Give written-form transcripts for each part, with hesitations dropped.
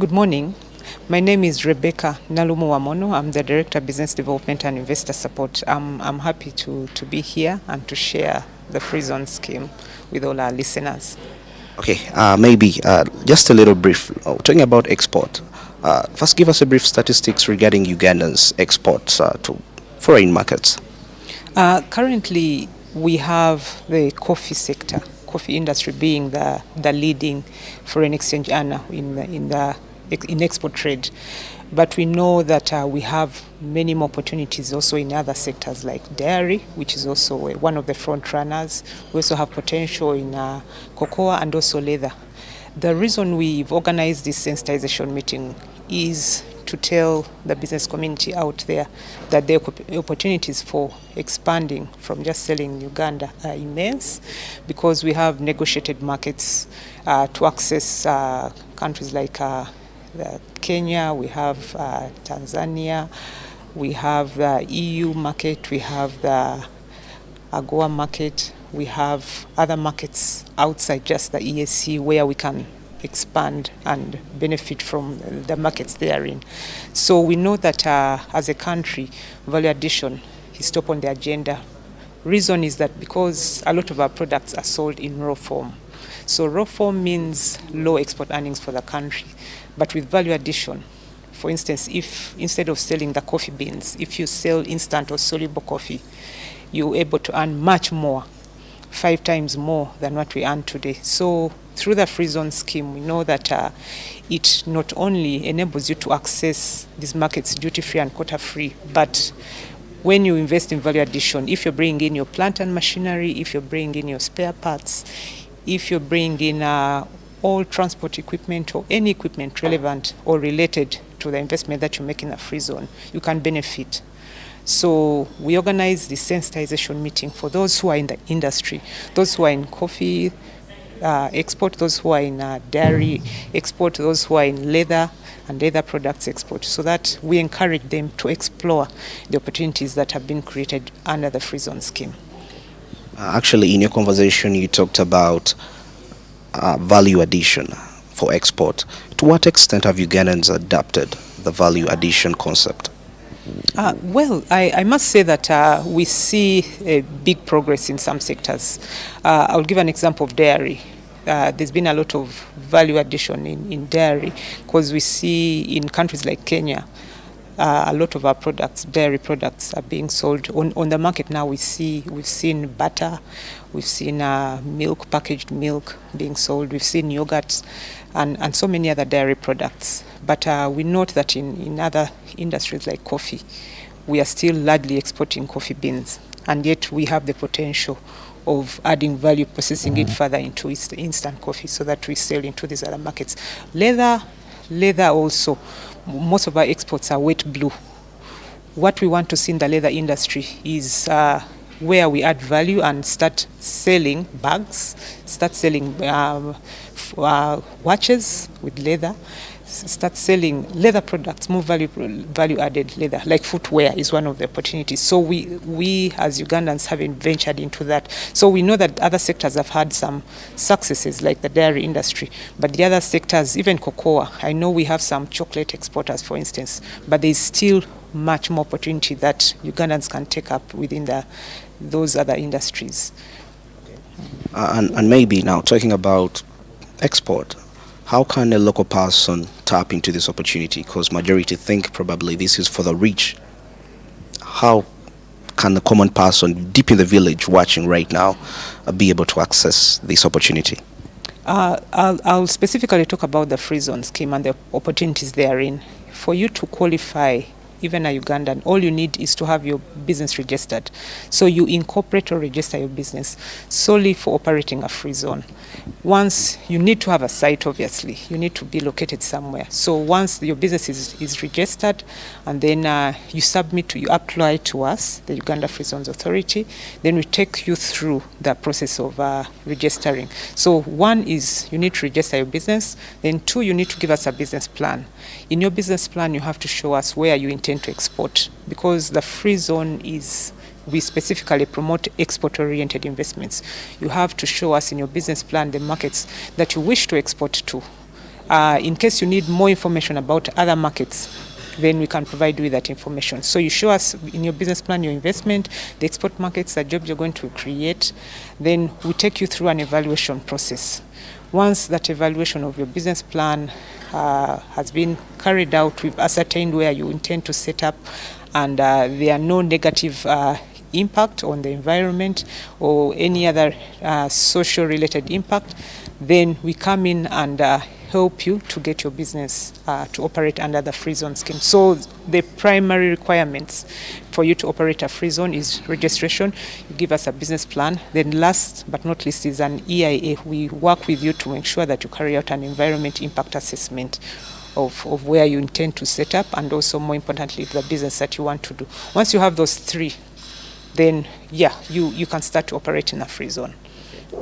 Good morning. My name is Rebecca Nalumu Wamono. I'm the Director of Business Development and Investor Support. I'm happy to be here and to share the free zone scheme with all our listeners. Okay, maybe just a little brief. Talking about export, first give us a brief statistics regarding Uganda's exports to foreign markets. Currently, we have the coffee industry being the leading foreign exchange earner in export trade. But we know that we have many more opportunities also in other sectors like dairy, which is also one of the front runners. We also have potential in cocoa and also leather. The reason we've organized this sensitization meeting is to tell the business community out there that the opportunities for expanding from just selling in Uganda are immense, because we have negotiated markets to access countries like Kenya, we have Tanzania, we have the EU market, we have the AGOA market, we have other markets outside just the EAC where we can expand and benefit from the markets they are in. So we know that as a country, value addition is top on the agenda. Reason is that because a lot of our products are sold in raw form. So raw form means low export earnings for the country. But with value addition, for instance, if instead of selling the coffee beans, if you sell instant or soluble coffee, you're able to earn much more, 5 times more than what we earn today. So through the free zone scheme, we know that it not only enables you to access these markets duty-free and quota-free, but when you invest in value addition, if you're bringing in your plant and machinery, if you're bringing in your spare parts, if you're bringing in all transport equipment or any equipment relevant or related to the investment that you make in a free zone, you can benefit. So we organize the sensitization meeting for those who are in the industry, those who are in coffee export, those who are in dairy export, those who are in leather and leather products export, so that we encourage them to explore the opportunities that have been created under the free zone scheme. Actually, in your conversation, you talked about value addition for export. To what extent have Ugandans adapted the value addition concept? Well, I must say that we see a big progress in some sectors. I'll give an example of dairy. There's been a lot of value addition in dairy, because we see in countries like Kenya, a lot of our products, dairy products, are being sold on the market now. We've seen butter, we've seen milk, packaged milk being sold, we've seen yogurts, and so many other dairy products. But we note that in other industries like coffee, we are still largely exporting coffee beans, and yet we have the potential of adding value, processing it further into instant coffee, so that we sell into these other markets. Leather also, most of our exports are wet blue. What we want to see in the leather industry is where we add value and start selling bags, start selling watches with leather, start selling leather products, more value added leather, like footwear is one of the opportunities. So we as Ugandans haven't ventured into that. So we know that other sectors have had some successes, like the dairy industry, but the other sectors, even cocoa, I know we have some chocolate exporters, for instance, but there's still much more opportunity that Ugandans can take up within those other industries. And maybe now talking about export, how can a local person tap into this opportunity? Because majority think probably this is for the rich. How can the common person deep in the village watching right now be able to access this opportunity? I'll specifically talk about the free zone scheme and the opportunities therein. For you to qualify, even a Ugandan, all you need is to have your business registered. So you incorporate or register your business solely for operating a free zone. Once, you need to have a site, obviously. You need to be located somewhere. So once your business is registered, and then you apply to us, the Uganda Free Zones Authority, then we take you through the process of registering. So one is you need to register your business. Then 2, you need to give us a business plan. In your business plan, you have to show us where you intend to export, because the free zone we specifically promote export-oriented investments. You have to show us in your business plan the markets that you wish to export to. In case you need more information about other markets, then we can provide you with that information. So you show us in your business plan, your investment, the export markets, the jobs you're going to create. Then we take you through an evaluation process. Once that evaluation of your business plan has been carried out, we've ascertained where you intend to set up, and there are no negative impact on the environment or any other social related impact, then we come in and help you to get your business to operate under the free zone scheme. So the primary requirements for you to operate a free zone is registration. You give us a business plan. Then last but not least is an EIA. We work with you to make sure that you carry out an environment impact assessment of where you intend to set up, and also more importantly the business that you want to do. Once you have those three, then you can start to operate in a free zone.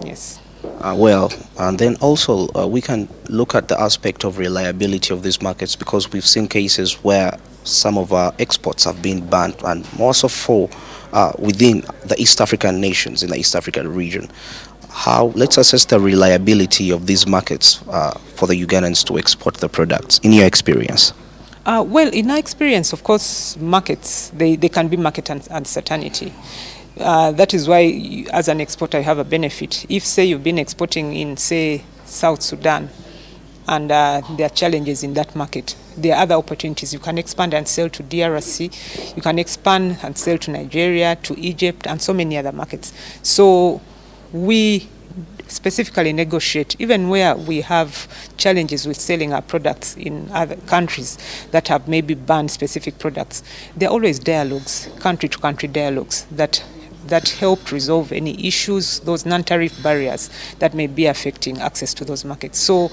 Yes. Well, and then also we can look at the aspect of reliability of these markets, because we've seen cases where some of our exports have been banned, and more so for within the East African nations, in the East African region. Let's assess the reliability of these markets for the Ugandans to export the products, in your experience. Well, in our experience, of course, markets, they can be market uncertainty. That is why, as an exporter, you have a benefit. If, say, you've been exporting in, say, South Sudan, and there are challenges in that market, there are other opportunities. You can expand and sell to DRC, you can expand and sell to Nigeria, to Egypt, and so many other markets. So we specifically negotiate, even where we have challenges with selling our products in other countries that have maybe banned specific products. There are always dialogues, country-to-country dialogues, that help resolve any issues, those non-tariff barriers that may be affecting access to those markets. So,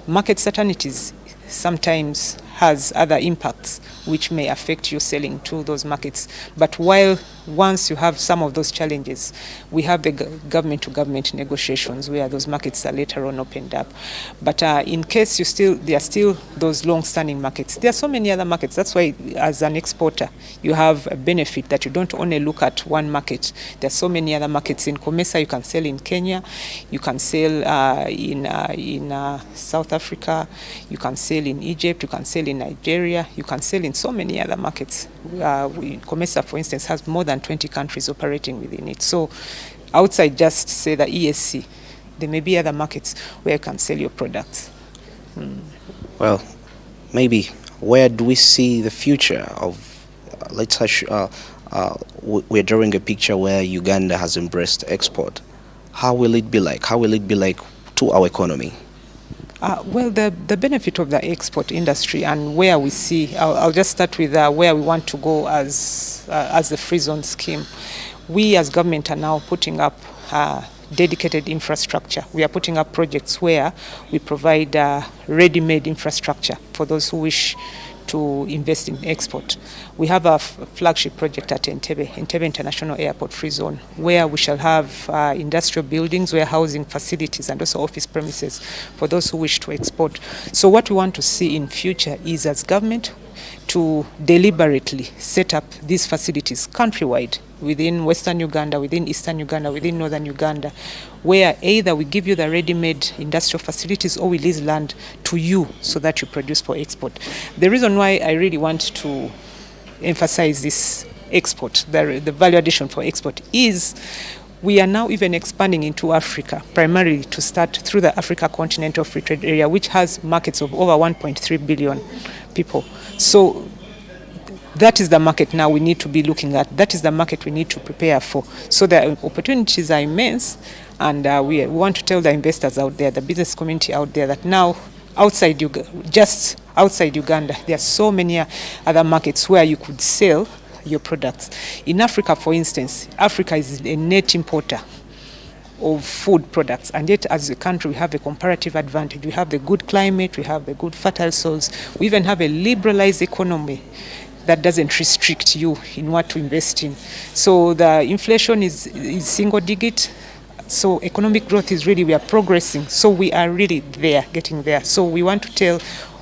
market certainties sometimes has other impacts which may affect you selling to those markets. But once you have some of those challenges, we have the government-to-government negotiations where those markets are later on opened up. But in case there are still those long-standing markets, there are so many other markets. That's why, as an exporter, you have a benefit that you don't only look at one market. There are so many other markets. In COMESA, you can sell in Kenya, you can sell in South Africa, you can sell in Egypt, you can sell in Nigeria, you can sell in so many other markets. COMESA, for instance, has more than 20 countries operating within it. So outside just, say, the ESC, there may be other markets where you can sell your products. Well, maybe where do we see the future of, we're drawing a picture where Uganda has embraced export. How will it be like? How will it be like to our economy? Well, the benefit of the export industry and where we see, I'll just start with where we want to go as the free zone scheme. We as government are now putting up dedicated infrastructure. We are putting up projects where we provide ready-made infrastructure for those who wish to invest in export. We have a flagship project at Entebbe International Airport Free Zone, where we shall have industrial buildings, warehousing facilities, and also office premises for those who wish to export. So what we want to see in future is, as government, to deliberately set up these facilities countrywide, within Western Uganda, within Eastern Uganda, within Northern Uganda, where either we give you the ready-made industrial facilities or we lease land to you so that you produce for export. The reason why I really want to emphasize this export, the value addition for export, is we are now even expanding into Africa, primarily to start through the Africa Continental Free Trade Area, which has markets of over 1.3 billion people. So that is the market now we need to be looking at. That is the market we need to prepare for. So the opportunities are immense, and we want to tell the investors out there, the business community out there, that now just outside Uganda, there are so many other markets where you could sell your products. In Africa, for instance, Africa is a net importer of food products, and yet as a country we have a comparative advantage. We have the good climate, we have the good fertile soils, we even have a liberalized economy that doesn't restrict you in what to invest in. So the inflation is single digit. So economic growth is really, we are progressing. So we are really there, getting there. So we want to tell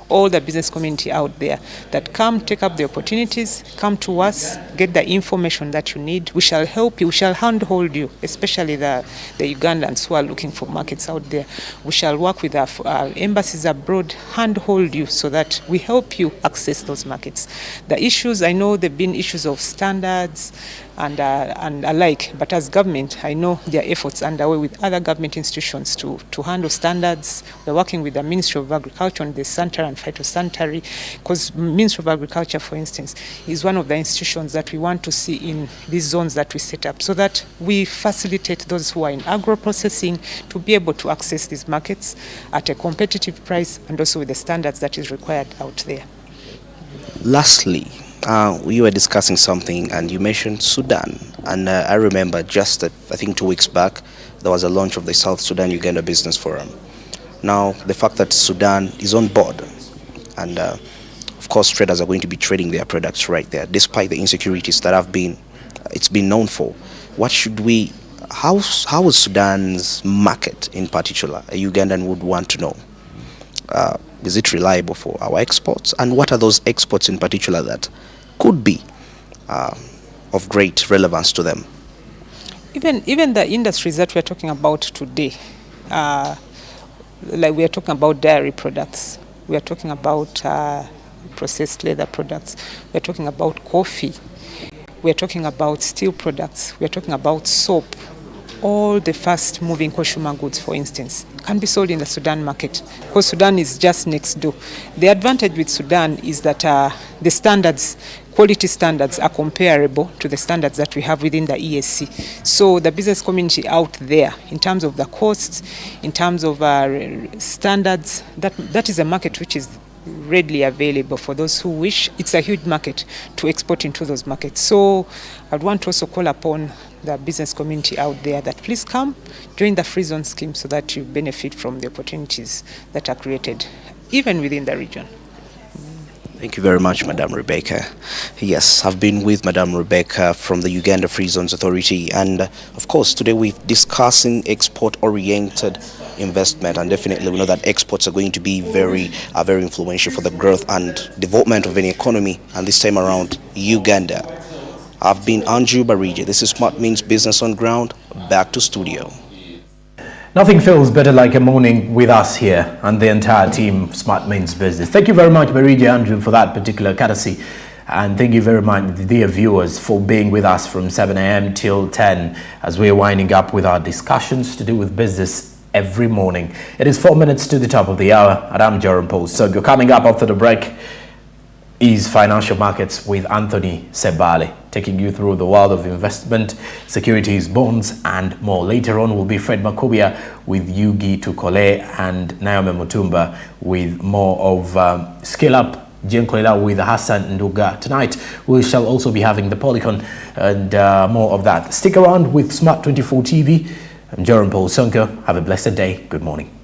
all the business community out there that come take up the opportunities, come to us, get the information that you need. We shall help you, we shall handhold you, especially the Ugandans who are looking for markets out there. We shall work with our embassies abroad, handhold you so that we help you access those markets. The issues, I know there have been issues of standards and alike, but as government, I know there are efforts underway with other government institutions to handle standards. We're working with the Ministry of Agriculture on the sanitary and phytosanitary, because Ministry of Agriculture, for instance, is one of the institutions that we want to see in these zones that we set up, so that we facilitate those who are in agro-processing to be able to access these markets at a competitive price and also with the standards that is required out there. Lastly, we were discussing something and you mentioned Sudan, and I remember just I think 2 weeks back there was a launch of the South Sudan Uganda Business Forum. Now the fact that Sudan is on board, and of course traders are going to be trading their products right there despite the insecurities that it's been known for. What should we, how is Sudan's market in particular, a Ugandan would want to know? Is it reliable for our exports, and what are those exports in particular that could be of great relevance to them? Even the industries that we're talking about today, like we are talking about dairy products, we are talking about processed leather products, we are talking about coffee, we are talking about steel products, we are talking about soap. All the fast-moving consumer goods, for instance, can be sold in the Sudan market because Sudan is just next door. The advantage with Sudan is that the standards, quality standards, are comparable to the standards that we have within the ESC. So the business community out there, in terms of the costs, in terms of standards, that is a market which is readily available for those who wish. It's a huge market to export into those markets. So I'd want to also call upon the business community out there that please come, join the free zone scheme so that you benefit from the opportunities that are created, even within the region. Thank you very much, Madam Rebecca. Yes, I've been with Madam Rebecca from the Uganda Free Zones Authority, and of course today we're discussing export-oriented investment, and definitely we know that exports are going to be very influential for the growth and development of any economy, and this time around Uganda. I've been Anju Barija. This is Smart Means Business on Ground. Back to studio. Nothing feels better like a morning with us here and the entire team of Smart Means Business. Thank you very much, Barija Andrew, for that particular courtesy. And thank you very much, dear viewers, for being with us from 7 a.m. till 10 as we're winding up with our discussions to do with business every morning. It is 4 minutes to the top of the hour, and I'm Jerome Paul. So you're coming up after the break is Financial Markets with Anthony Sebale, taking you through the world of investment, securities, bonds, and more. Later on will be Fred Makubia with Yugi Tukole and Naomi Mutumba with more of Scale Up, Jenkolela with Hassan Nduga. Tonight, we shall also be having the Polycon and more of that. Stick around with Smart 24 TV. I'm Jerome Paul Sonko. Have a blessed day. Good morning.